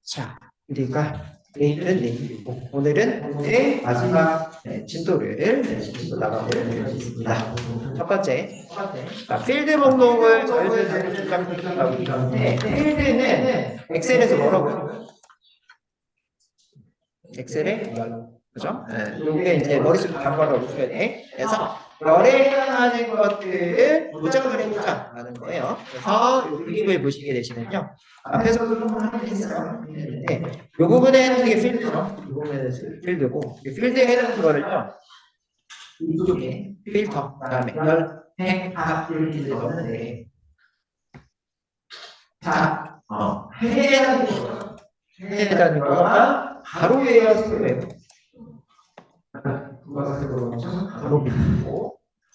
자, 우리가 내일은 내일이고 오늘의 마지막 진도를 나가보겠습니다. 첫 번째, 자, 필드 목록을 저희들 시작하고 있는데 필드는 엑셀에서 뭐라고요? 엑셀에 그죠? 이게 이제 머릿속에 바로바로 넣어줘야 돼. 그래서 열에 해당하는 것들을 무작을 해보자 라는 거예요. 그래서 이 그림을 보시게 되시면요. 앞에서도 좀 했어요. 이 부분에 해당하는 게 필드죠. 이 부분은 필드고 필드에 해당하는 거를요. 이쪽에 필터, 그 다음에 열, 행, 학 이렇게 넣었는데 자, 해당하는 거가 가로예요, 세로예요?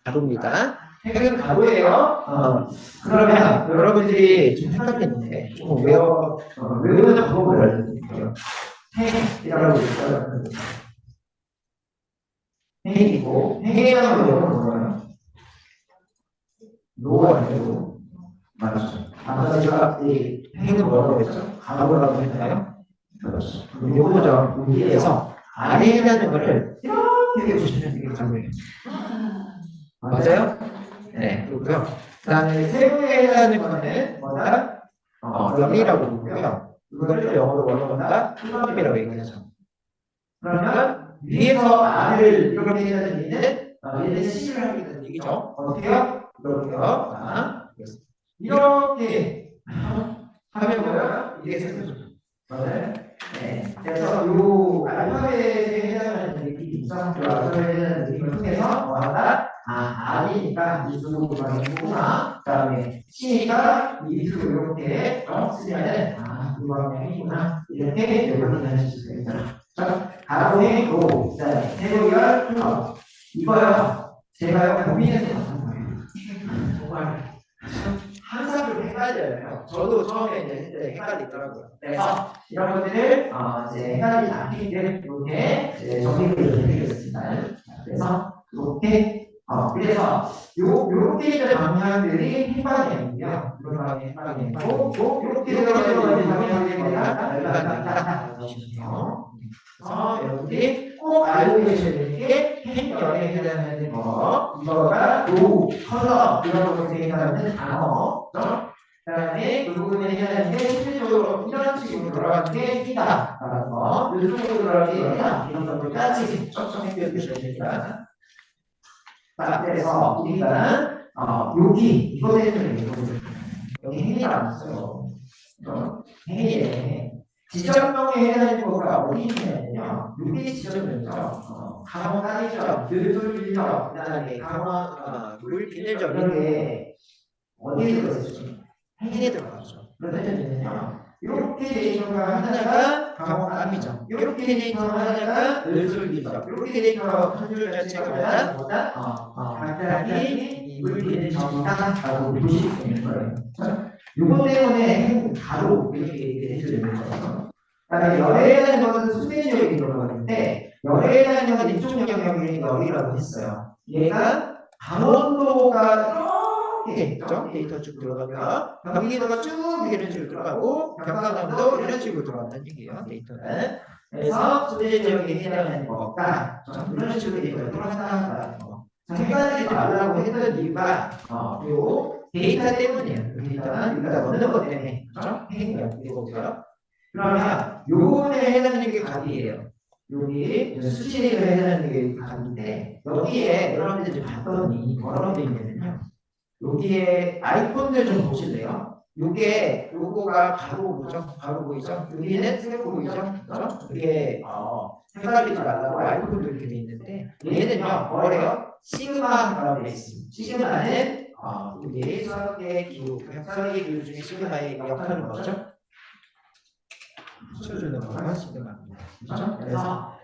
가로입니다. 핵은 가로예요. 그러면 여러분들이 좀 헷갈리는데 좀 외우는 방법을 알려드릴게요. 핵이라고 있어요. 핵이고 핵이라는 건 뭐예요? 노예요. 맞죠. 아까 제가 이 핵은 뭐라고 했죠? 가로라고 했나요? 그렇죠. 요거죠. 여기에서 아래에 있는 거를 이렇게 보시면 되게 가로예요. 맞아요? 네, 그렇고요. 그 다음에 세로에 해당하는 거는 뭐다? 열이라고 보고요. 이거를 영어로 뭐라고 한다? 플럼이라고 얘기하죠. 그러면 위에서 아래를 이렇게 해야되는 얘는 얘는 C를 하게 되는 얘기죠. 어떻게요? 이렇게요. 이렇게 하면 뭐예요? 이게 세로죠. 네. 그래서 이 알파벳에 해당하는 느낌이 있죠. 이 알파벳에 해당하는 느낌을 통해서 뭐한다? 아니니까 이수로 구간이구나. 그 다음에 C니까 이수 이렇게 쓰면은 이 방향이구나. 이렇게 여러분이 하실 수가 있죠. 가로의 로, 그 다음에 세로열 플러. 이거요. 제가요, 고민해서 만든 거예요. 정말. 항상 좀 헷갈려요. 저도 처음에 이제 헷갈리더라고요. 그래서 이런 것들을 이제 헷갈리지 않기 때문에 이렇게 정리를 해드리겠습니다. 그래서 이렇게 그래서 요렇게 있는 방향들이 핵방향이고요. 이런 방향이 핵방향이고 요렇게 들어가는 방향들이 열방향이다. 그래서 여러분들이 꼭 알고 계셔야 되는 게 핵열에 해당하는 거 이거가 로, 컬러 이런 것에 해당하는 단어 그 다음에 그 부분에 해당하는 게 실질적으로 이런 식으로 돌아가는 게 이다 라는 거 이쪽으로 돌아가는 게 이다 이런 것들까지 쫓아내려 주셔야 됩니다. 자, 그래서 우리가 여기 이거 되는 여기 행위라고 써요. 행위에 지점명에 해당하는 거가 어디 있냐면요. 여기 지점명이죠. 강원 땅이죠. 들돌리죠. 그 다음에 강원 물 비늘죠. 이게 어디에 들어있죠? 행위에 들어가죠. 그러면요. 이렇게 데이터가 하나가 강원 땅이죠. 이렇게 데이터가 하나가 들돌리죠. 이렇게 데이터가 한 줄 자체가 뭐다? 간단히 물 비늘이다라고 보실 수 있는 거예요. 이거 때문에 가로 이렇게 얘기를 해주는 거예요. 그다음에 열에 해당하는 것은 수면지역이 들어가는데 열에 해당하는 것은 이쪽 영역이 열이라고 했어요. 얘가 강원도가 이렇게 있죠. 데이터 쭉 들어가고요. 경기도가 쭉 이런 식으로 들어가고 경상남도 이런 식으로 들어간다는 얘기예요. 데이터는. 그래서 수면지역에 해당하는 거가 이런 식으로 데이터가 들어간다는 거. 헷갈리지 말라고 했던 이유가 요 데이터 때문이에요. 데이터는 여기다 넣는 것 때문에 그렇죠? 핵이요. 이거고요. 그러면 요거에 해당하는 게 각이에요. 여기 수치에 해당하는 게 각인데 여기에 여러분들이 좀 봤더니 뭐라고 되어 있냐면요. 여기에 아이콘들 좀 보실래요? 요거가 가로 보죠? 가로 보이죠? 여기는 세로 보이죠? 그렇죠? 이게 헷갈리지 말라고 아이콘도 이렇게 되어 있는데 얘는요 뭐래요? 시그마라고 되어 있습니다. 시그마는 우리 수학의 기호, 수학의 기호 중에 시그마의 역할은 뭐죠? 쳐주는 거가 시그마입니다. 그렇죠? 그래서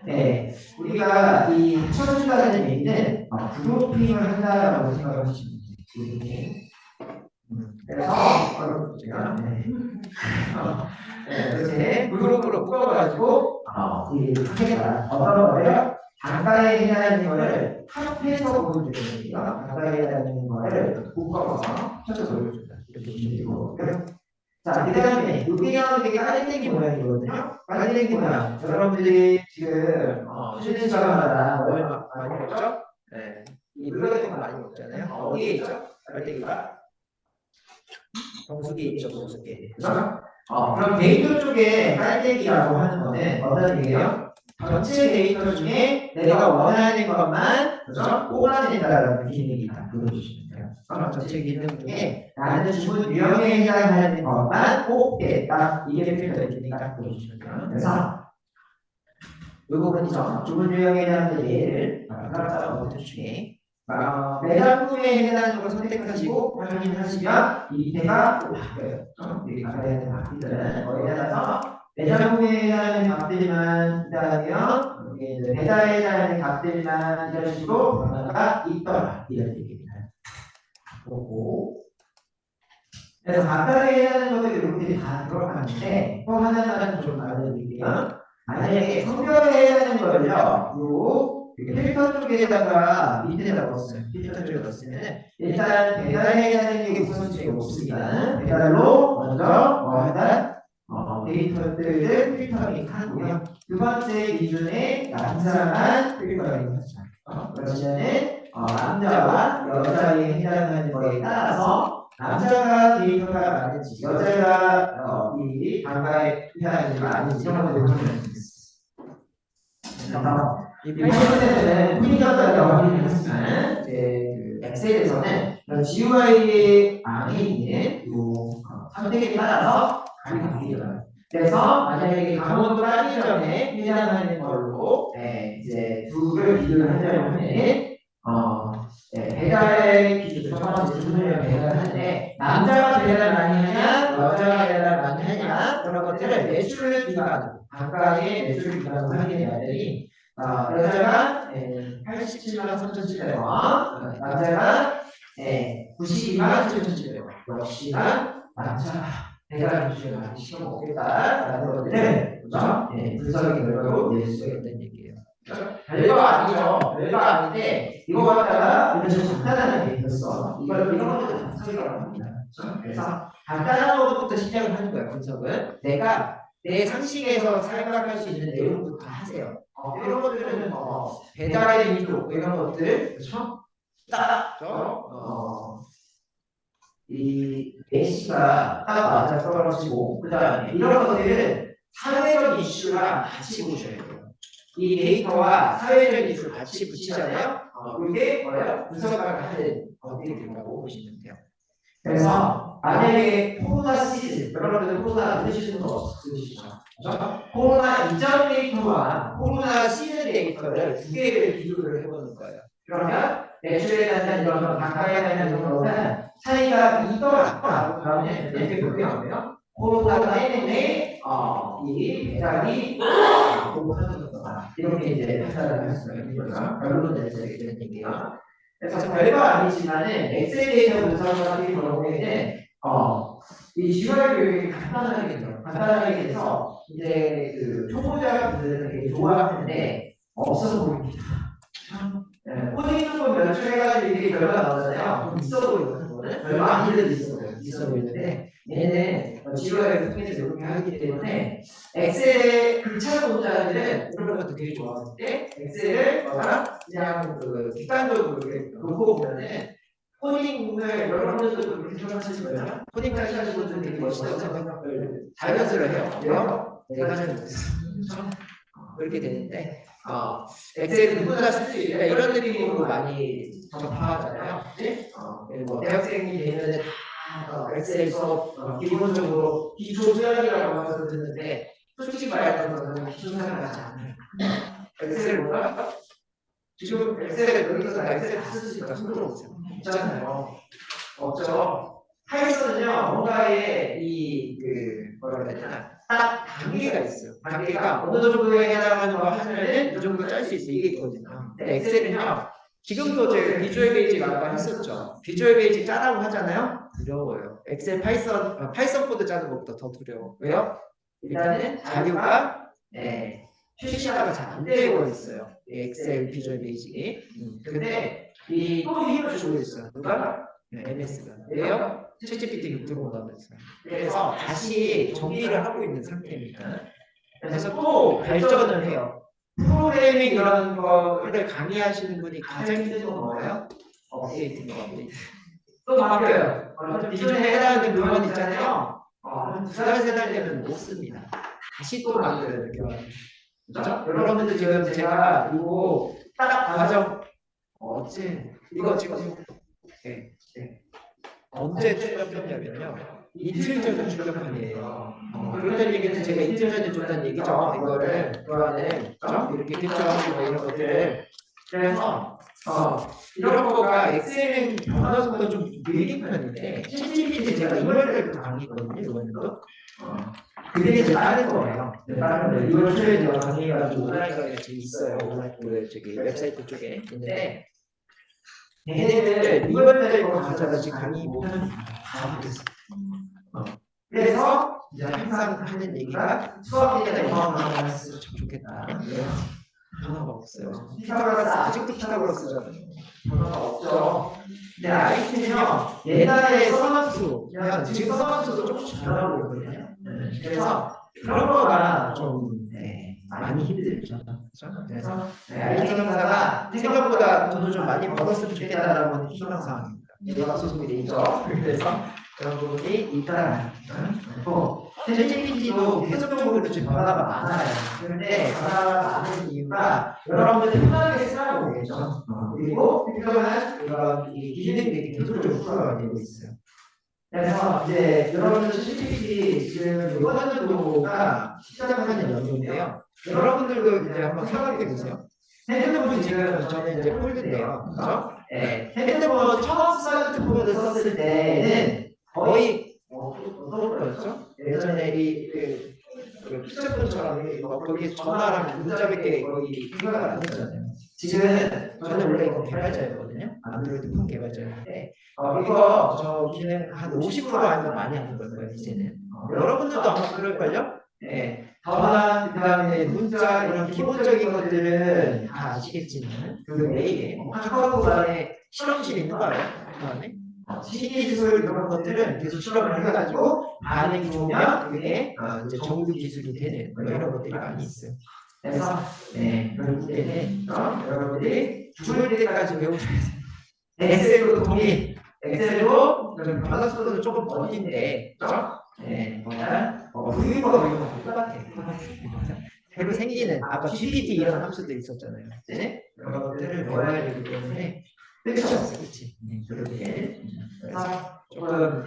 우리가 이 쳐준다는 얘기는 그룹핑을 한다라고 생각을 하시면 돼요. 그래서 제가 이렇게 그룹으로 묶어가지고 이 크기가 어떤 거예요? 단가에 해당하는 거를 합해서 보여주는 거예요. 단가에 해당하는 거를 묶어서 펴서 보여준다. 이렇게 보시면 되고 자, 그 다음에 여기 나오는 게 깔땡이 모양이거든요. 깔땡이 모양. 여러분들이 지금 쉬는 시간마다 뭘 많이 먹죠? 네. 이 물 같은 거 많이 먹잖아요. 어디에 있죠? 깔땡이가? 정수기에 있죠, 정수기에. 그죠? 그럼 데이터 쪽에 깔때기라고 하는 거는 어떤 얘기예요? 전체 데이터 중에 내가 원하는 것만 그죠? 뽑아낸다라는 기능이 있다. 그려주시면 돼요. 그럼 전체 기능 중에 나는 주문 유형에 해당하는 것만 뽑겠다. 이게 필터의 기능이다. 그려주시면 돼요. 그래서 이 부분이죠. 주문 유형에 해당하는 예를 따라서 어떤 중에 매장품에 해당하는 걸 선택하시고 확인하시면 이 밑에가 또 바뀌어요. 여기 가야 되는 값들은 거기에 따라서 매장품에 해당하는 값들만 기다리면 여기 이제 배달에 해당하는 값들만 이런 식으로 변화가 있더라 이런 얘기입니다. 보고 그래서 각각에 해당하는 것들이 이렇게 다 들어가는데 또 하나만 좀 알려드릴게요. 만약에 성별에 해당하는 거를요. 필터 쪽에다가 밑에다 넣었어요. 필터 쪽에 넣었으면 일단 배달해야 하는 게 우선순위가 없습니다. 배달로 먼저 일단 데이터들을 필터링 하고요. 두 번째 기준에 남자만 필터링 하죠. 그러면은 남자와 여자에 해당하는 거에 따라서 남자가 데이터가 많은지 여자가 이 단가에 해당하는지 아닌지 이런 것들을 확인할 수 있습니다. 이 80%는 프리저다라고 하긴 하지만 이제 그 엑셀에서는 GUI 안에 있는 요 선택에 따라서 값이 바뀌어요. 그래서 만약에 강원도 편의점에 해당하는 걸로 이제 둘을 비교를 하려고 하면은 배달 기준 첫 번째 주문량 배달을 하는데 남자가 배달 많이 하냐 여자가 배달 많이 하냐 그런 것들을 매출 기반으로 각각의 매출 기반으로 확인해야 되니 여자가 87만 3,700원, 남자가 92만 7,700원. 역시나 남자가 배달 기준을 많이 시켜먹겠다라는 것들을 분석의 결과로 낼 수 있는 얘기예요. 별거 아니죠. 별거 아닌데 이거 갖다가 이런 식으로 간단하게 있었어. 이런 것들을 분석이라고 합니다. 그래서 간단한 것부터 시작을 하는 거예요. 분석은 내가 내 상식에서 생각할 수 있는 내용부터 하세요. 이런 것들은 배달의 민족 이런 것들 그렇죠? 딱 이 A씨가 딱 맞아 떨어지고 그 다음에 이런 것들은 사회적 이슈랑 같이 보셔야 돼요. 이 데이터와 사회적 이슈를 같이 붙이잖아요. 이게 뭐예요? 분석을 하는 것들이라고 보시면 돼요. 그래서 만약에 코로나 시즌 여러분들 코로나 드시는 거 없으시죠? 그렇죠? 코로나 이전 데이터와 코로나 시즌 데이터를 두 개를 비교를 해보는 거예요. 그러면 매출에 대한 이런 단가에 대한 이런 거는 차이가 있더라고 그러면 이렇게 보면 코로나 때문에 이 배달이 높아지는 거다. 이렇게 이제 판단을 할 수가 있는 거죠. 결론을 낼 수 있는 얘기예요. 그래서 별거 아니지만은 엑셀 데이터 분석 같은 경우에는 이 GUI 교육이 간단하게 돼요. 간단하게 돼서 이제 그 초보자분들은 되게 좋아하는데 없어서 보입니다. 코딩 쪽은 면출해가지고 이게 결과가 나오잖아요. 좀 있어 보이는 거는 별거 아닌 데도 있어 보이는데 얘는 GUI를 통해서 이렇게 하기 때문에 엑셀의 글자 공자들은 이런 것도 되게 좋아하는데 엑셀을 그냥 그 객관적으로 이렇게 놓고 보면은 코딩을 여러분들도 그렇게 생각하시거든요. 코딩까지 하시는 분들은 되게 멋있다고 생각을 자연스레 해요. 왜요? 내가 잘 못했어. 그렇게 되는데 엑셀은 누구나 쓸 수 있다 이런 느낌으로 많이 접하잖아요. 뭐 대학생이 되면은 엑셀 수업 기본적으로 기초 수학이라고 해서 듣는데 솔직히 말해서 기초 수학을 하지 않아요. 엑셀을 몰라? 지금 엑셀에 여기서 엑셀 다 쓰시니까 손들어보세요. 있잖아요. 없죠. 파이썬은요 뭔가의 뭐라 해야 되나 딱 단계가 있어요. 단계가 어느 정도에 해당하는 거 하면은 이 정도 짤 수 있어 이게 있거든요. 근데 엑셀은요 지금도 제가 비주얼 베이직 아까 했었죠. 비주얼 베이직 짜라고 하잖아요. 두려워요. 엑셀 파이썬 코드 짜는 것보다 더 두려워. 왜요? 일단은 자료가 출시가 잘 안 되고 있어요. 엑셀 비주얼 베이직이. 근데 또 힘을 주고 있어요. 누가? MS가. 왜요? 챗GPT 들어온다면서요. 그래서 다시 정리를 하고 있는 상태입니다. 그래서 또 발전을 해요. 프로그래밍 이런 거를 강의하시는 분이 가장 힘든 건 뭐예요? 업데이트가 업데이트. 또 바뀌어요. 기존에 해당하는 물건 있잖아요. 한 2달, 3달 되면 못 씁니다. 다시 또 만들어야 돼요. 그렇죠? 여러분들 지금 제가 이거 딱 과정 어째 이거 지금 네, 네. 언제 출력했냐면요. 이틀 전에 출력한이에요. 그렇다는 얘기는 제가 이틀 전에 줬다는 얘기죠. 이거를 교환을 그렇죠? 이렇게 개조하고 뭐 이런 것들을 그래서 이런 거가 엑셀은 변화 속도가 좀 느린 편인데 챗GPT 제가 2월 때부터 강의했거든요. 이번에도 그게 이제 다른 거예요. 다른 거 2월 초에 제가 강의해가지고 온라인 강의가 지금 있어요. 온라인 저기 웹사이트 쪽에 있는데 얘네들 2월 달에 거 가져다 지금 강의 못하는 다 못했어. 그래서 이제 항상 하는 얘기가 수업이나 이런 거 했으면 참 좋겠다. 변화가 없어요. 피타고라스 아직도 피타고라스잖아요. 변화가 없죠. 근데 IT는요 옛날에 서원수, 지금 서원수도 조금씩 변하고 있거든요. 그래서 그런 거가 좀 많이 힘들죠. 그렇죠? 그래서 IT 강사가 생각보다 돈을 좀 많이 벌었으면 좋겠다라는 희망사항입니다. 내가 소속이 돼 있죠. 그래서 그런 부분이 있다. 챗GPT도 계속적으로 지금 변화가 많아요. 그런데 변화가 많은 이유가 여러분들 편하게 쓰라고 되겠죠. 그리고 필요한 이런 기능들이 계속적으로 풀어가 되고 있어요. 그래서 이제 여러분들 챗GPT 지금 이번 연도가 시작하는 연도인데요. 여러분들도 이제 한번 생각해 보세요. 핸드폰 지금 저는 이제 폴드인데요. 그렇죠? 네. 핸드폰 처음 스마트폰을 썼을 때는 거의 어떤 거였죠? 예전에 그 피처폰처럼 거기 전화랑 문자밖에 거의 생각을 안 했잖아요. 지금 저는 원래 이거 개발자였거든요. 안드로이드 폰 개발자였는데 이거 저 기능 한 50% 아니면 많이 하는 거예요 이제는. 여러분들도 아마 그럴걸요? 네. 전화 그다음에 문자 이런 기본적인 것들은 다 아시겠지만 그 외에 카카오톡 안에 실험실 있는 거 알아요? 그 안에? 신기술 이런 것들은 계속 실험을 해가지고 반응이 좋으면 그게 이제 정규 기술이 되는 뭐 이런 것들이 많이 있어요. 그래서 그럴 때는 여러분들이 죽을 때까지 배우셔야 돼요. 엑셀도 동의. 엑셀도 변화 속도는 조금 더딘데, 그렇죠? 부위보다 이건 똑같아요. 새로 생기는 아까 GPT 이런 함수도 있었잖아요. 네? 그런 것들을 배워야 되기 때문에 끝이 없어, 그렇지? 그렇게. 그래서 조금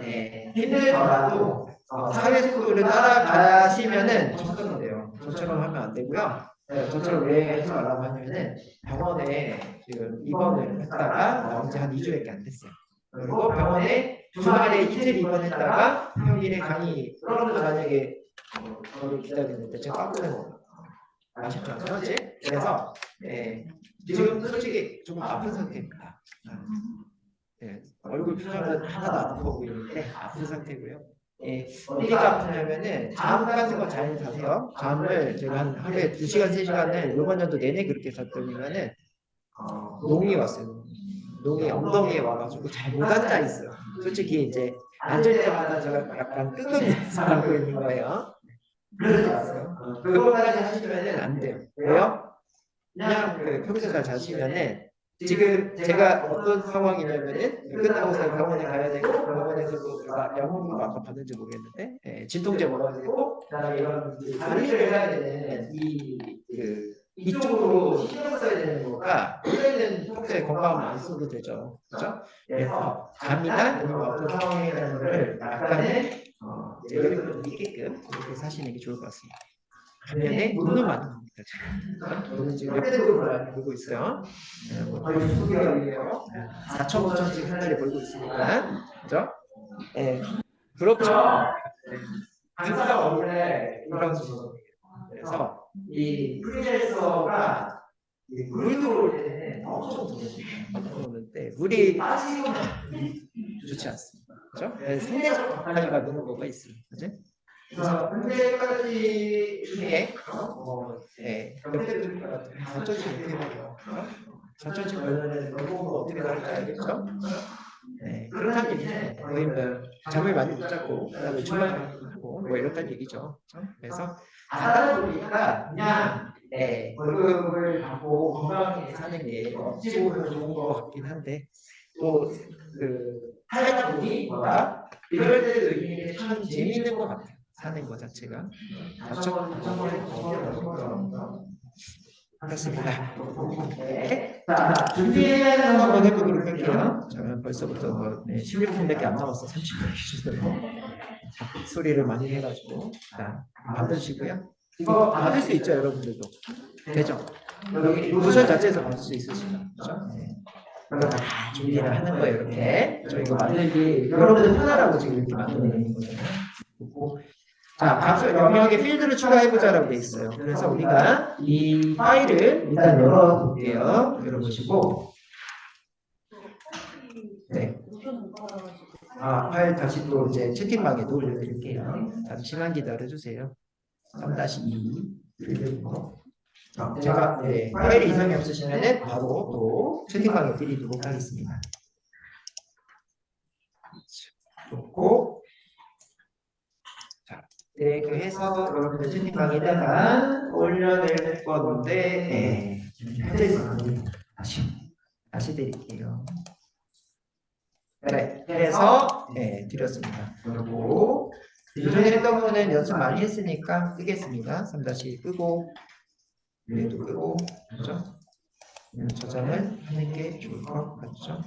힘들더라도 사회 속도를 따라가시면은 저처럼 돼요. 저처럼 하면 안 되고요. 저처럼 왜 하지 말라고 하냐면은 병원에 지금 입원을 했다가 나온 지 한 2주밖에 안 됐어요. 그리고 병원에 주말에 이틀 입원했다가 평일에 강의 여러분도 만약에 저를 기다리는데 제가 깜짝 아쉽죠, 그렇지? 그래서 지금 솔직히 조금 아픈 상태입니다. 얼굴 표정은 하나도 안 아파 보이는데 아픈 상태고요. 어디가 아프냐면은 잠 같은 거 잘 자세요. 잠을 제가 한 하루에 2시간, 3시간을 이번 연도 내내 그렇게 잤더니만은 농이 왔어요. 농이 엉덩이에 와가지고 잘 못 앉아 있어요. 솔직히 이제 앉을 때마다 제가 약간 끙끙대면서 앉고 있는 거예요. 그러지 마세요. 그거까지 하시면은 안 돼요. 왜요? 그냥 평소에 잘 자시면은 지금 제가 어떤 상황이냐면은 끝나고서 병원에 가야 되고 병원에서도 약물도 아까 받는지 모르겠는데 진통제 먹어야 되고 그다음에 이런 관리를 해야 되는 이쪽으로 신경 써야 되는 거가 원래는 평소에 건강을 안 써도 되죠, 그렇죠? 그래서 잠이나 아니면 어떤 상황이라는 거를 약간의 여유를 좀 있게끔 이렇게 사시는 게 좋을 것 같습니다. 반면에 돈은 많은 겁니다. 돈은 지금 몇 배로 많이 벌고 있어요. 거의 수개월이에요. 4천, 5천씩 한 달에 벌고 있으니까, 그죠? 그렇죠. 강사가 원래 이런 식으로. 그래서 이 프리랜서가 물 들어올 때는 엄청 들어오는데 물이 빠지면 좋지 않습니다. 그죠? 상대적 격차가 있는 거가 있어요. 그죠? 그래서 현재까지 중에 몇 대 들을 것 같아요. 4천씩 어떻게 벌어요? 4천씩 벌면은 월급은 어떻게 나올지 알겠죠? 네, 그렇다는 얘기는 거의 뭐 잠을 많이 못 자고 그다음에 주말하고 뭐 이렇다는 얘기죠. 그렇죠? 그래서 가다 보니까 그냥 월급을 받고 건강하게 사는 게 어찌 보면 좋은 것 같긴 한데 또 그 살다 보니 뭐다 이럴 때도 이게 참 재미있는 것 같아요. 사는 것 자체가. 그렇습니다. 네. 자, 준비를 한번 해보도록 할게요. 저는 벌써부터 뭐 16분밖에 안 남았어. 30분 기준으로. 소리를 많이 해가지고. 자, 받으시고요. 이거 받을 수 있죠, 여러분들도. 되죠? 여기 노션 자체에서 받을 수 있으시죠? 그렇죠? 네. 그럼 다 준비를 하는 거예요, 이렇게. 저 이거 만들기, 여러분들 편하라고 지금 이렇게 만들어내는 거잖아요. 그리고 자, 값을 영역에 필드를 추가해보자라고 돼 있어요. 그래서 우리가 이 파일을 일단 열어볼게요. 열어보시고. 네. 파일 다시 또 이제 채팅방에도 올려드릴게요. 잠시만 기다려주세요. 3-2 필드부터. 제가 파일이 이상이 없으시면 바로 또 채팅방에 드리도록 하겠습니다. 좋고. 이렇게 해서 여러분들 채팅방에다가 올려낼 건데 다시 드릴게요. 네, 해서 드렸습니다. 그리고 기존에 했던 거는 연습 많이 했으니까 끄겠습니다. 3- 끄고 위에도 끄고 그렇죠? 저장을 하는 게 좋을 것 같죠?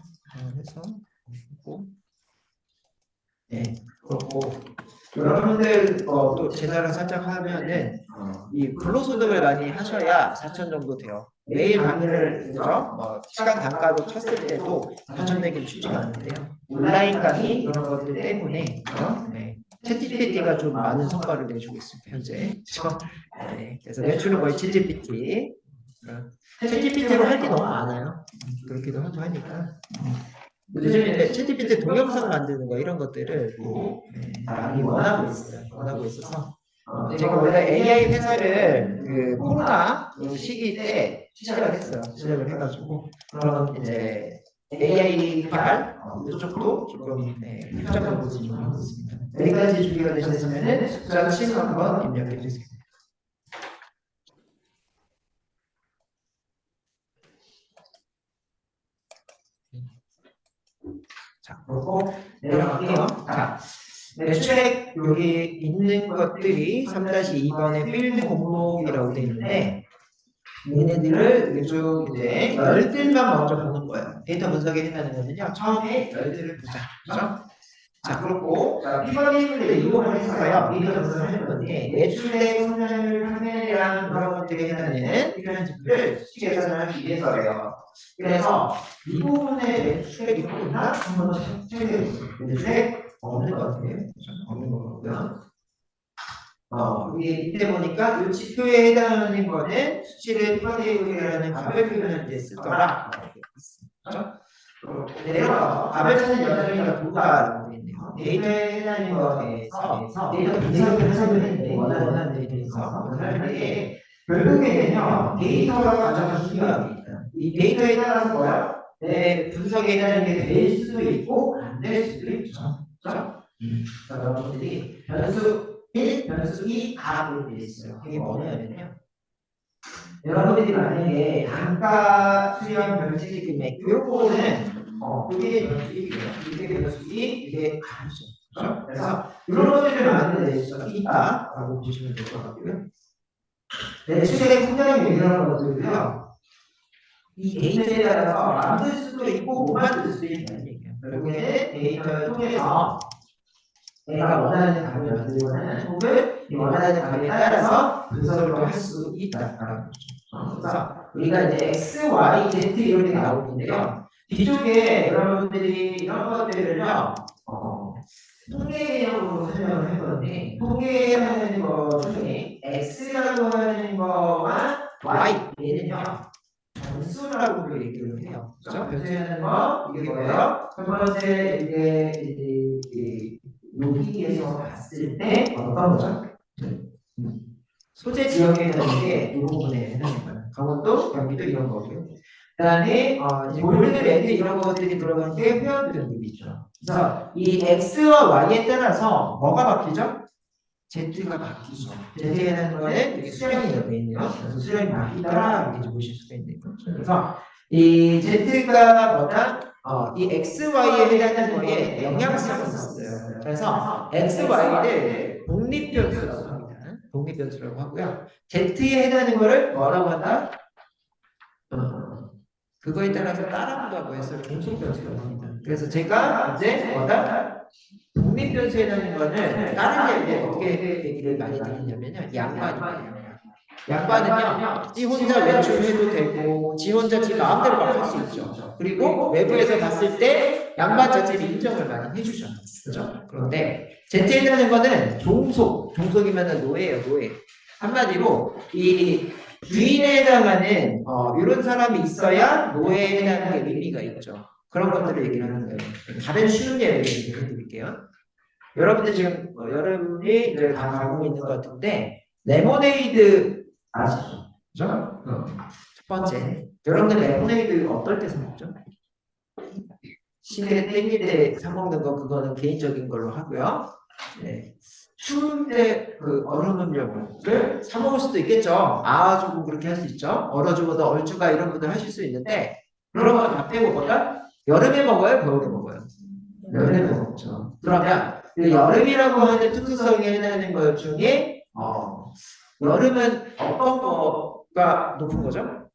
해서 끄고 그렇고 여러분들 또 제자를 살짝 하면은 이 근로소득을 많이 하셔야 4천 정도 돼요. 매일 강의를 그죠? 시간 단가로 쳤을 때도 4천 내기는 쉽지가 않은데요. 온라인 강의 이런 것들 때문에 챗GPT가 좀 많은 성과를 내주고 있습니다. 현재 그렇죠? 그래서 매출은 거의 챗GPT. 챗GPT로 할 게 너무 많아요. 그렇기도 하고 하니까. 요즘에 챗GPT 동영상 만드는 거 이런 것들을 많이 원하고 있어요. 원하고 있어서 제가 원래 AI 회사를 그 코로나 시기 때 시작을 했어요. 시작을 해가지고 그런 이제 AI 개발 이쪽도 조금 협작을 보시면 하고 있습니다. 여기까지 준비가 되셨으면은 숫자 7 한번 입력해 주세요. 자, 그리고 내려갈게요. 자, 매출액 여기 있는 것들이 3-2번의 필드 목록이라고 되어 있는데 얘네들을 쭉 이제 열들만 먼저 보는 거예요. 데이터 분석에 해당하는 거는요. 처음에 열들을 보자. 그죠? 자, 그렇고 피벗테이블을 이용을 해서요. 데이터 분석을 하는 건데 매출액, 손해율, 판매량 그런 것들에 해당하는 필요한 지표를 수치 계산하기 위해서예요. 그래서 이 부분에 매출액 이런 거 있나? 한번 체크해보세요. 매출액 없는 것 같아요. 없는 것 같고요. 이때 보니까 이 지표에 해당하는 거는 수치를 피벗테이블이라는 값을 표현할 때 쓰더라. 그렇죠? 내려가서 값을 찾는 여정이가 도다라고 되어 있네요. 데이터에 해당하는 거에서 데이터 분석을 하려고 했는데 원하는 데이터에서 할 때에 결국에는요 데이터가 가장 중요합니다. 이 데이터에 따라서 뭐야? 내 분석에 해당하는 게 될 수도 있고 안 될 수도 있죠. 그렇죠? 여러분들이 변수 1, 변수 2 다 되어 있어요. 이게 뭐냐면요. 여러분들이 만약에 단가 수령 변칙 금액 요거는 이게 변수 1이에요. 이게 변수 2, 이게 감수. 그렇죠? 그래서 이런 것들을 만들어낼 수 있다라고 보시면 될 것 같고요. 매출액 성장률이라는 것들은요. 이 데이터에 따라서 만들 수도 있고 못 만들 수도 있다는 얘기예요. 결국에는 데이터를 통해서 내가 원하는 값을 만들거나 혹은 원하는 값에 따라서 분석을 또 할 수 있다라는 거죠. 그래서 우리가 이제 X, Y, Z 이렇게 나오는데요. 뒤쪽에 여러분들이 이런 것들을요. 통계 개념으로 설명을 할 건데 통계하는 거 중에 X라고 하는 거와 Y 얘는요. 변수라고 얘기를 해요. 그렇죠? 변수라는 거 이게 뭐예요? 첫 번째 이게 여기에서 봤을 때 어떤 거죠? 소재 지역에 있는 게 이 부분에 해당해요. 강원도, 경기도 이런 거고요. 그다음에 이제 골드 랜드 이런 것들이 들어간 게 회원 등급이죠. 그래서 이 X와 Y에 따라서 뭐가 바뀌죠? Z가 바뀌죠. Z라는 거는 이게 수량이 되어 있네요. 그래서 수량이 바뀌더라 이렇게 보실 수가 있는 거죠. 그래서 이 Z가 뭐다? 이 X, Y에 해당하는 거에 영향성이 있어요. 그래서 X, Y를 독립변수라고 합니다. 독립변수라고 하고요. Z에 해당하는 거를 뭐라고 한다? 그거에 따라서 따라온다고 해서 종속변수라고 합니다. 그래서 제가 이제 뭐다? 독립변수에 해당하는 거는 다른 얘기 어떻게 얘기를 많이 드리냐면요. 양반이에요. 양반은요, 지 혼자 외출해도 되고, 지 혼자 지 마음대로 막 할 수 있죠. 그리고 외부에서 봤을 때 양반 자체를 인정을 많이 해주죠. 그죠? 그런데 제태라는 거는 종속이면 노예예요, 노예. 한마디로 이 주인에 해당하는 이런 사람이 있어야 노예에 해당하는 게 의미가 있죠. 그런 것들을 얘기를 하는 거예요. 다른 쉬운 예를 드릴게요. 여러분들 지금 여러분이 이제 다 가고 있는 것 같은데 레모네이드 아시죠? 그죠? 첫 번째, 여러분들 레모네이드 어떨 때 사 먹죠? 시내 땡길 때 사 먹는 거 그거는 개인적인 걸로 하고요. 네. 추울 때 그 얼음 음료를 사 먹을 수도 있겠죠. 아주고 그렇게 할 수 있죠. 얼어주고도 얼주가 이런 분들 하실 수 있는데 그런 거 다 빼고 뭐다? 여름에 먹어요? 겨울에 먹어요? 여름에 먹죠. 그러면 그 여름이라고 하는 특수성에 해당하는 것 중에 여름은 어떤 거가 높은 거죠?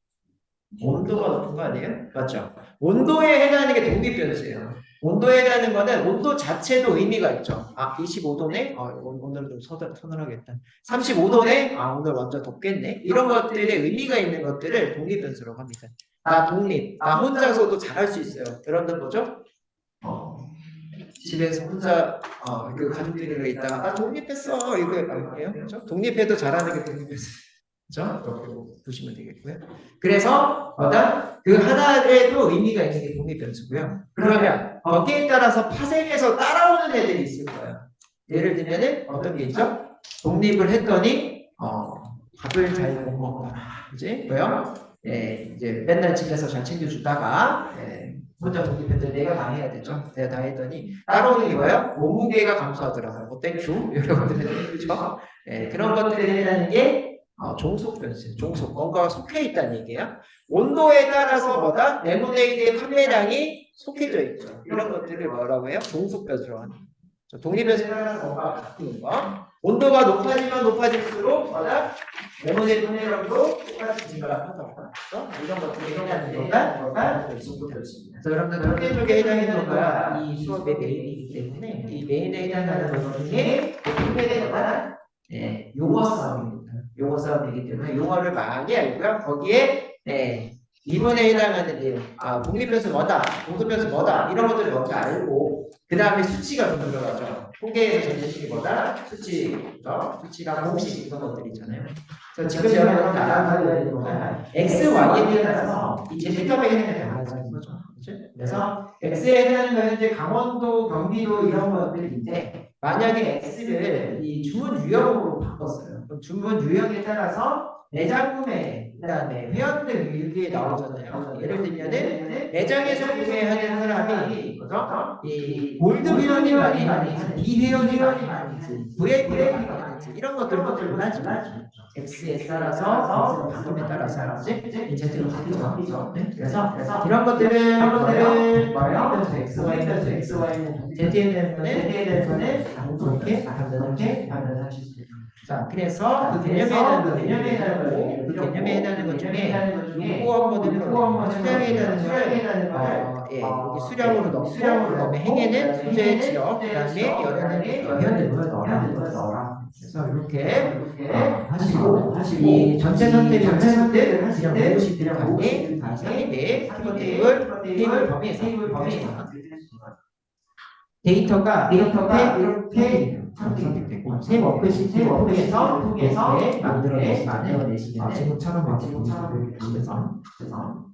온도가 높은 거 아니에요? 맞죠? 온도에 해당하는 게 독립변수예요. 온도에 해당하는 거는 온도 자체도 의미가 있죠. 25도네? 오늘은 좀 서늘하겠다. 35도네? 오늘 완전 덥겠네? 이런 것들에 의미가 있는 것들을 독립변수라고 합니다. 나 독립, 나 혼자서도 잘할 수 있어요. 여러분들 뭐죠? 집에서 혼자 그 가족들이랑 있다가 독립했어 이거 아니에요? 그렇죠? 독립해도 잘하는 게 독립했어. 그렇죠? 이렇게 보시면 되겠고요. 그래서 그 하나에도 의미가 있는 게 독립변수고요. 그러면 거기에 따라서 파생해서 따라오는 애들이 있을 거예요. 예를 들면은 어떤 게 있죠? 독립을 했더니 밥을 잘 못 먹거나 이제 뭐요? 이제 맨날 집에서 잘 챙겨주다가 혼자 독립했더니 내가 다 해야 되죠. 내가 다 했더니 따라오는 게 뭐예요? 몸무게가 감소하더라고요. 땡큐 이런 것들은 그렇죠. 그런 것들에 대한 게 종속변수, 종속 뭔가가 속해 있다는 얘기예요. 온도에 따라서 뭐다? 레모네이드의 판매량이 속해져 있죠. 이런 것들을 뭐라고 해요? 종속변수라고 하는 거죠. 독립변수에 따라서 뭔가 바뀌는 거. 온도가 높아지면 높아질수록 뭐다? 레모네이드 판매량도 똑같이 증가하더라고요. 이런 것들이 해당하는 거가 종속변수입니다. 그래서 여러분들 통계 쪽에 해당하는 거가 이 수업의 메인이기 때문에 이 메인에 해당하는 것 중에 통계에 관한 용어 싸움입니다. 용어 싸움이기 때문에 용어를 많이 알고요. 거기에 이번에 해당하는 내용, 독립변수 뭐다, 공소변수 뭐다 이런 것들을 먼저 알고 그 다음에 수치가 좀 들어가죠. 통계에서 전제식이 뭐다, 수치가 공식 이런 것들 있잖아요. 그래서 지금 여러분들 알아가야 되는 거는 X, Y에 따라서 이 제시값에 해당하는 달라지는 거죠. 그래서 X에 해당하는 거는 이제 강원도, 경기도 이런 것들인데 만약에 X를 이 주문 유형으로 바꿨어요. 그럼 주문 유형에 따라서 매장 구매, 그다음에 회원들 일기에 나오잖아요. 예를 들면은 매장에서 구매하는 사람이 이 골드 회원이 많이 있는지, 비회원이 많이 있는지, VIP 회원이 많이 있는지 이런 것들도 달라지죠. X에 따라서 바꿈에 따라서 이제 Z로 바뀌죠. 그래서 이런 것들은 뭐예요? X, Y는 Z에 대해서는 이렇게 판단하실 수 있습니다. 자, 그래서 그 개념에 해당하는 것 중에 요거 수량에 해당하는 거를 여기 수량으로 넣고 그다음에 행에는 소재 지역 그다음에 열에는 회원들을 넣어라. 그래서 이렇게 하시고 이 전체 선택을 했을 때 그냥 모으시들 간에 다시 테이블 범위에서 데이터가 이렇게 선택되고 세 워크시트 통해서 만들어내시면 지금처럼 그래서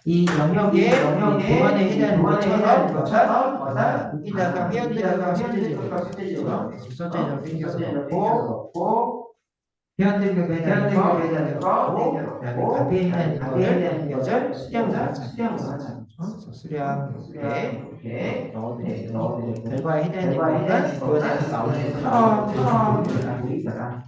이 영역에 보안에 해당하는 것처럼 여기다가 회원들과 실제적으로 땡겨서 넣고 대한민국에 대한 거, 그다음에 가페인에 대한 거를 여절 수량으로 하자. 그래서 수량 이렇게 넣어드리면 결과에 해당되는 거가 그거에 대해서 나오는 보이더라.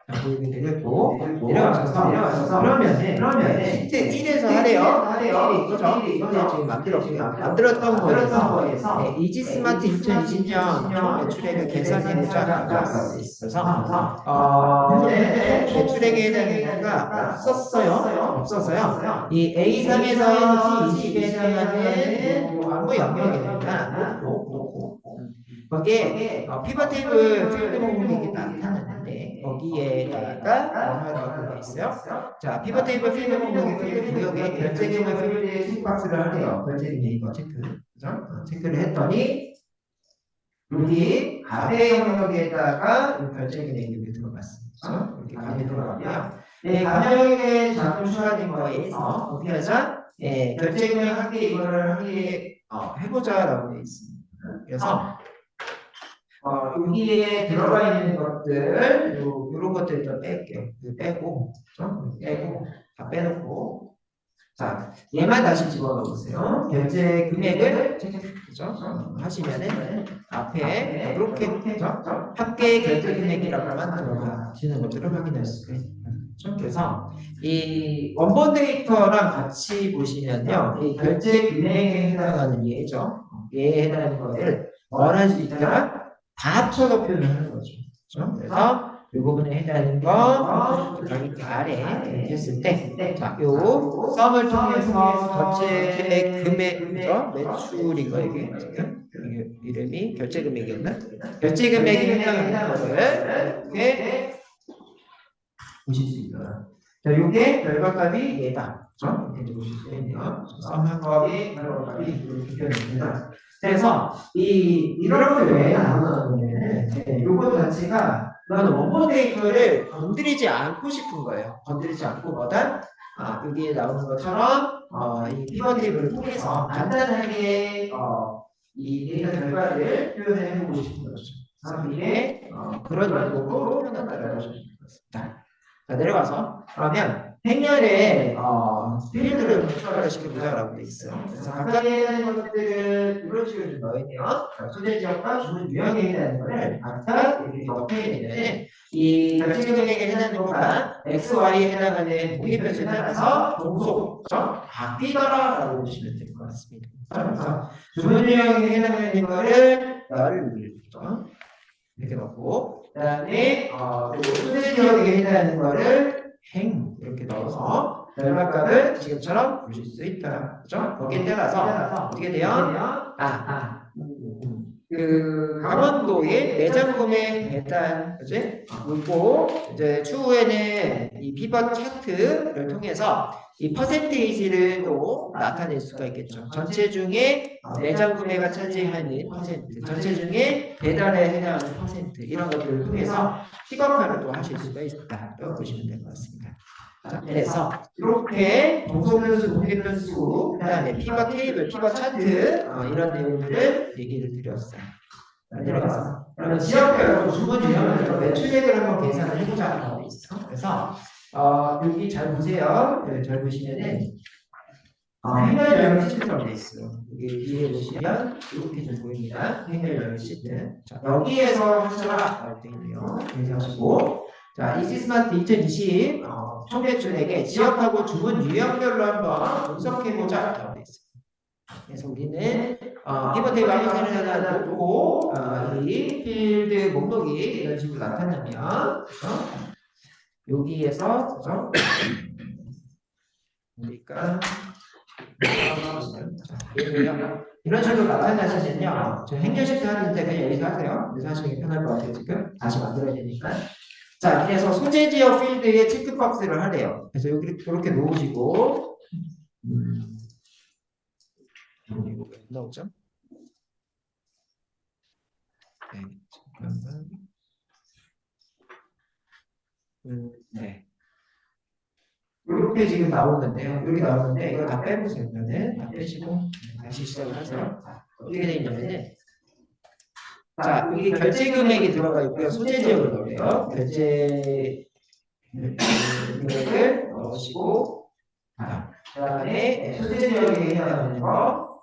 자, 보이게 되겠고 내려가셔서 그러면 실제 1에서 하래요. 그죠? 이거 지금 만들었던 거에서 네, 이지스마트 2020년 총 매출액을 계산해보자. 그래서 매출액에 해당하는 거가 없었어요. 이 A3에서 C20에 해당하는 아무 영역이 되니까 거기에 피벗 테이블 필드 목록이 나타났는데 거기에다가 뭐 하라고 되어 있어요? 자, 피벗 테이블 필드 목록의 필드 구역에 결제금액 필드에 체크박스를 하래요. 결제금액 이거 체크, 그죠? 체크를 했더니 여기 가계 영역에다가 결제금액이 이렇게 들어갔습니다. 이렇게 가계 들어갔고요. 네, 가격에 자꾸 추가된 거에서 어떻게 하자? 네, 결제금액 하기 이거를 해보자라고 되어 있습니다. 그래서 여기에 들어가 있는 것들, 이런 것들 좀 뺄게요. 빼고, 다 빼놓고. 자, 얘만 다시 집어넣으세요. 결제 금액을, 그죠? 하시면은, 앞에, 이렇게, 그죠? 합계 결제 금액이라고만 들어가시는 것들을 확인할 수가 있어요. 그래서, 이 원본 데이터랑 같이 보시면요. 이 결제 금액에 해당하는 예죠. 얘에 해당하는 것을 뭘 할 수 있다? 다 합쳐서 표현을 하는 거죠. 그렇죠? 그래서 이 부분에 해당하는 거 여기 아래 했을 때, 자, 요 썸을 통해서 전체 금액, 그죠? 매출이고 이게 지금 이름이 결제 금액이었나? 결제 금액이 해당하는 것을 이렇게 보실 수 있어요. 자, 요게 결과값이 얘다. 그렇죠? 이렇게 보실 수 있네요. 썸한 값이 결과값이 이렇게 표현됩니다. 그래서 이런 게 왜 나오는 거냐면 요거 자체가 나는 원본 데이터를 건드리지 않고 싶은 거예요. 건드리지 않고 뭐다? 여기에 나오는 것처럼 이 피벗 테이블을 통해서 간단하게 이 데이터 결과를 표현해 보고 싶은 거죠. 그래서 이게 그런 용도로 표현한다라고 보시면 됩니다. 자, 내려가서 그러면 행렬에 필드를 추가를 시켜보자라고 돼 있어요. 그래서 각각에 해당하는 것들을 이런 식으로 좀 넣으면 소재 지역과 주문 유형에 해당하는 것을 각각 이렇게 넣게 되면 이 결제 금액에 해당하는 거가 X, Y에 해당하는 공개표시에 따라서 종속, 바뀌더라라고 보시면 될 것 같습니다. 그래서 주문 유형에 해당하는 거를 이렇게 넣고 그 다음에 소재 지역에 해당하는 거를 행 이렇게 넣어서 결과값을 지금처럼 보실 수 있다. 그죠? 거기에 따라서 어떻게 돼요? 그 강원도의 매장 구매 배달, 그지? 그리고 이제 추후에는 이 피벗 차트를 통해서 이 퍼센테이지를 또 나타낼 수가 있겠죠. 전체 중에 매장 구매가 차지하는 퍼센트, 전체 중에 배달에 해당하는 퍼센트 이런 것들을 통해서 픽업화를 또 하실 수가 있다고 보시면 될 것 같습니다. 자, 그래서 이렇게 동소변수, 공개변수, 그 다음에 피벗 테이블, 피벗 차트 이런 내용들을 얘기를 드렸어요. 내려가서 그러면 지역별로 주문 유형을 매출액을 한번 계산을 해보자고 돼 있어. 그래서 여기 잘 보세요. 잘 보시면은 행렬 유형 시트라고 돼 있어요. 여기 뒤에 보시면 이렇게 좀 보입니다. 행렬 유형 시트. 자, 여기에서 하시라고 되어 있네요. 계산하시고 자, 이지스마트 2020 총매출액에 지역하고 주문 유형별로 한번 분석해보자 라고 되어 있어요. 그래서 우리는 피벗 테이블 항목을 하나 놓고 이 필드 목록이 이런 식으로 나타나면 여기에서 그러니까 이런 식으로 나타나시면요 저 행렬 시트 하는데 그냥 여기서 하세요. 그래서 하시는 게 편할 것 같아요. 지금 다시 만들어야 되니까. 자, 그래서 소재 지역 필드에 체크박스를 하래요. 그래서 여기 이렇게 놓으시고 이거 왜 나오죠? 네, 잠깐만. 네. 이렇게 지금 나오는데요. 이렇게 나오는데 이거 다 빼보세요. 다 빼시고 다시 시작을 하세요. 어떻게 되어 있냐면은 자, 여기 결제 금액이 들어가 있고요. 소재 지역을 넣으래요. 결제 금액을 넣으시고, 그다음에 소재 지역에 해당하는 거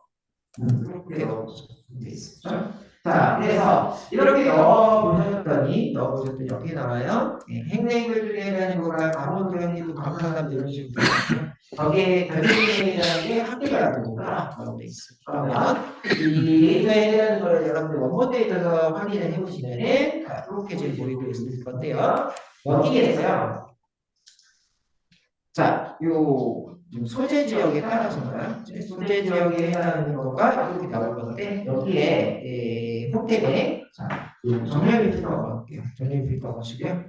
이렇게 넣어주시면 되겠죠. 자, 그래서 이렇게 넣어보셨더니 어떻게 나와요? 행랭글 중에 해당하는 거가 강원도 형님도 강남도 이런 식으로 들어가요. 거기에 결제금액이라는 게 학교가 들어오구나 라고 돼 있어요. 그러면 이 데이터에 해당하는 걸 여러분들 원본 데이터에서 확인을 해보시면은 이렇게 지금 보이고 있을 건데요. 여기에서요. 자, 요 소재 지역에 따라서인가요? 소재 지역에 해당하는 거가 이렇게 나올 건데 여기에 홈택에 정렬 필터가 볼게요. 정렬 필터 보시고요.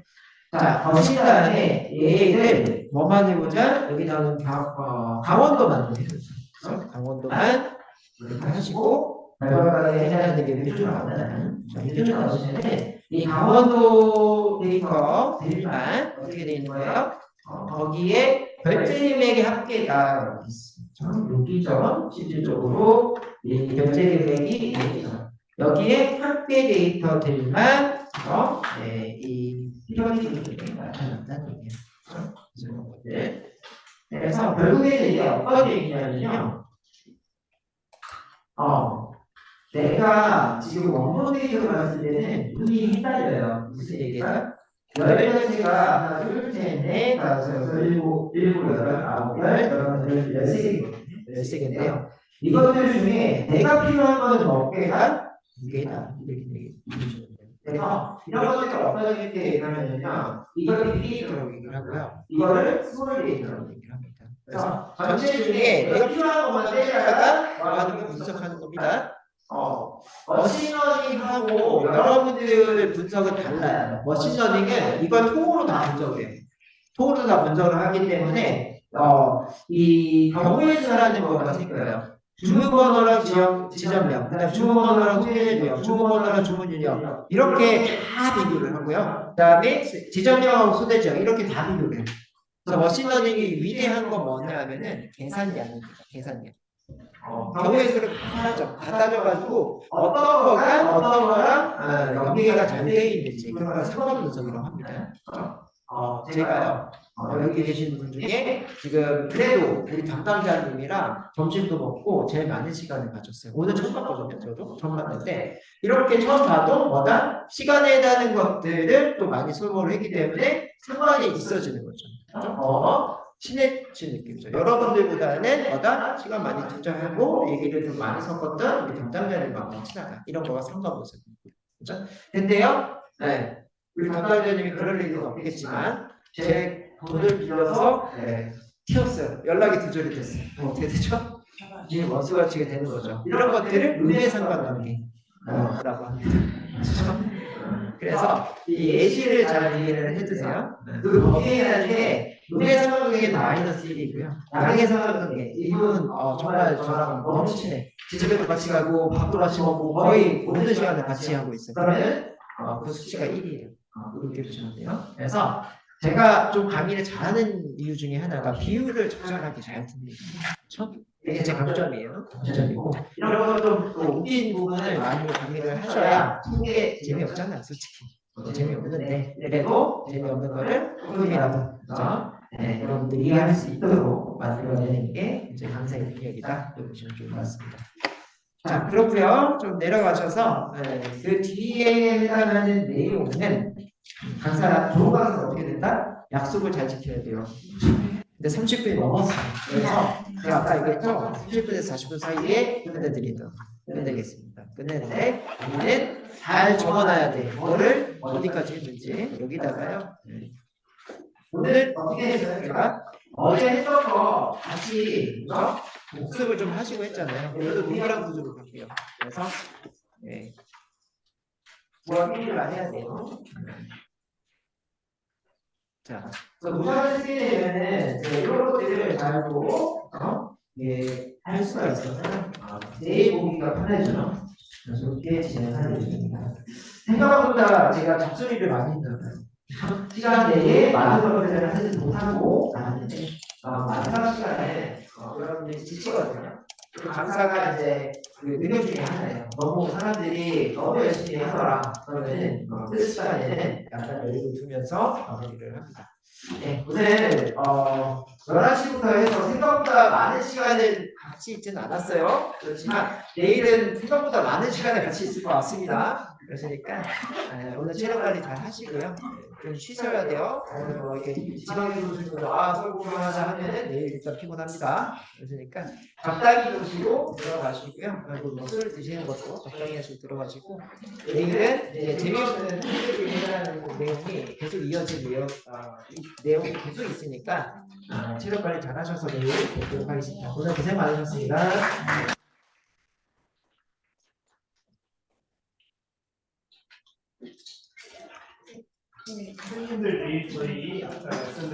자, 거신 다음에 얘를 뭐만 해보자? 여기 나오는 강원도만 해보세요. 강원도만 이렇게 하시고 결과에 해당하는 게 표준 나오나요? 자, 이 표준 나오시면 이 강원도 데이터들만 어떻게 되어 있는 거예요? 거기에 결제금액의 합계가 있습니다. 여기죠. 실질적으로 이 결제금액이 여기죠. 여기에 합계 데이터들만 이 피라미드들이 나타난다는 얘기예요. 그래서 결국에는 이게 어떤 얘기냐면요. 내가 지금 원본 데이터를 봤을 때는 눈이 헷갈려요. 무슨 얘기가? 10가지가 하나, 둘, 셋, 넷, 다섯, 여섯, 일곱, 여덟, 아홉, 열, 13개인데요. 이것들 중에 내가 필요한 거는 몇 개다? 2개다. 이렇게 얘기해주시면 돼요. 그래서 이런 것들이 어떤 얘기냐면요. 이걸 빅데이터라고 얘기를 하고요. 이거를 스몰 데이터라고 얘기를 합니다. 그래서 전체 중에 내가 필요한 것만 떼다가 하는 걸 분석하는 겁니다. 머신러닝하고 여러분들 분석은 달라요. 머신러닝은 이걸 통으로 다 분석해요. 통으로 다 분석을 하기 때문에 이 경우의 수라는 거가 생겨요. 주문번호랑 지점명, 그다음 주문번호랑 소재지역, 주문번호랑 주문유형 이렇게 다 비교를 하고요. 그다음에 지점명하고 소재지역 이렇게 다 비교를 해요. 그래서 머신러닝이 위대한 건 뭐냐면은 계산량입니다. 계산량. 경우의 수를 다 따져가지고 어떤 거랑 연계가 잘 되어 있는지 그런 걸 상관 분석이라고 합니다. 제가요 여기 계신 분 중에 지금 그래도 우리 담당자님이랑 점심도 먹고 제일 많은 시간을 가졌어요. 오늘 처음 봤거든요. 저도 처음 봤는데 이렇게 처음 봐도 뭐다? 시간에 해당하는 것들을 또 많이 소모를 했기 때문에 상관이 있어지는 거죠. 친해진 느낌이죠. 여러분들보다는 뭐다? 시간 많이 투자하고 얘기를 좀 많이 섞었던 우리 담당자님하고 친하다. 이런 거가 상관없어요. 그렇죠? 근데요, 우리 담당자님이 그럴 일은 없겠지만 제 돈을 빌려서 튀었어요. 연락이 두절이 됐어요. 어떻게 되죠? 이제 원수가 치게 되는 거죠. 이런 것들을 의뢰 상관관계라고 합니다. 그래서 이 예시를 잘 이해를 해주세요. 그 범위라는데 의뢰 상관관계는 마이너스 1이고요. 양의 상관관계 이분 정말 저랑 너무 친해. 집에도 같이 가고 밥도 같이 먹고 거의 모든 시간을 같이 하고 있어요. 그러면 그 수치가 1이에요. 이렇게 보시면 돼요. 그래서 제가 좀 강의를 잘하는 이유 중에 하나가 비율을 적절하게 잘 듭니다. 그렇죠? 이게 제 강점이에요. 강점이고 이런 것도 또 웃긴 부분을 많이 강의를 하셔야 속에 재미없잖아요. 솔직히 재미없는데 그래도 재미없는 거를 조금이라도 여러분들이 이해할 수 있도록 만들어내는 게 이제 강사의 능력이다. 이렇게 보시면 좋을 것 같습니다. 자, 그렇고요. 좀 내려가셔서 그 뒤에 해당하는 내용은 좋은 강사가 어떻게 된다? 약속을 잘 지켜야 돼요. 근데 30분이 넘었어요. 그래서 제가 아까 얘기했죠? 30분에서 40분 사이에 끝내겠습니다. 끝내는데 우리는 잘 적어놔야 돼. 뭐를 어디까지 했는지 여기다가요. 오늘 어떻게 했어요? 제가 어제 했던 거 같이 복습을 좀 하시고 했잖아요. 그래도 동그란 구조로 갈게요. 그래서 뭐를 안 해야 돼요. 자, 그래서 노션을 쓰게 되면은 이런 것들을 잘 보고 할 수가 있어서 내일 보기가 편해져요. 그래서 이렇게 진행하게 됩니다. 생각보다 제가 잡소리를 많이 했잖아요. 시간 내에 많은 것들을 하지 못하고 나는데 마지막 시간에 여러분들이 지치거든요. 그 강사가 이제 그 능력 중에 하나예요. 너무 사람들이 너무 열심히 하더라. 그러면은 끝 시간에는 약간 여유를 두면서 마무리를 합니다. 네, 오늘 11시부터 해서 생각보다 많은 시간을 같이 있지는 않았어요. 그렇지만 내일은 생각보다 많은 시간을 같이 있을 것 같습니다. 그러니까 오늘 체력 관리 잘 하시고요. 좀 쉬셔야 돼요. 오늘 뭐 이렇게 지방에 오신 분들 서울 구경하자 하면은 내일 일단 피곤합니다. 그러니까 적당히 드시고 들어가시고요. 그리고 뭐 술 드시는 것도 적당히 하시고 들어가시고 내일은 이제 재미없는 통계를 해라는 내용이 계속 이어질 내용이 계속 있으니까 체력 관리 잘 하셔서 내일 뵙도록 하겠습니다. 오늘 고생 많으셨습니다. 선생님들 내일 저희 아까 말씀드린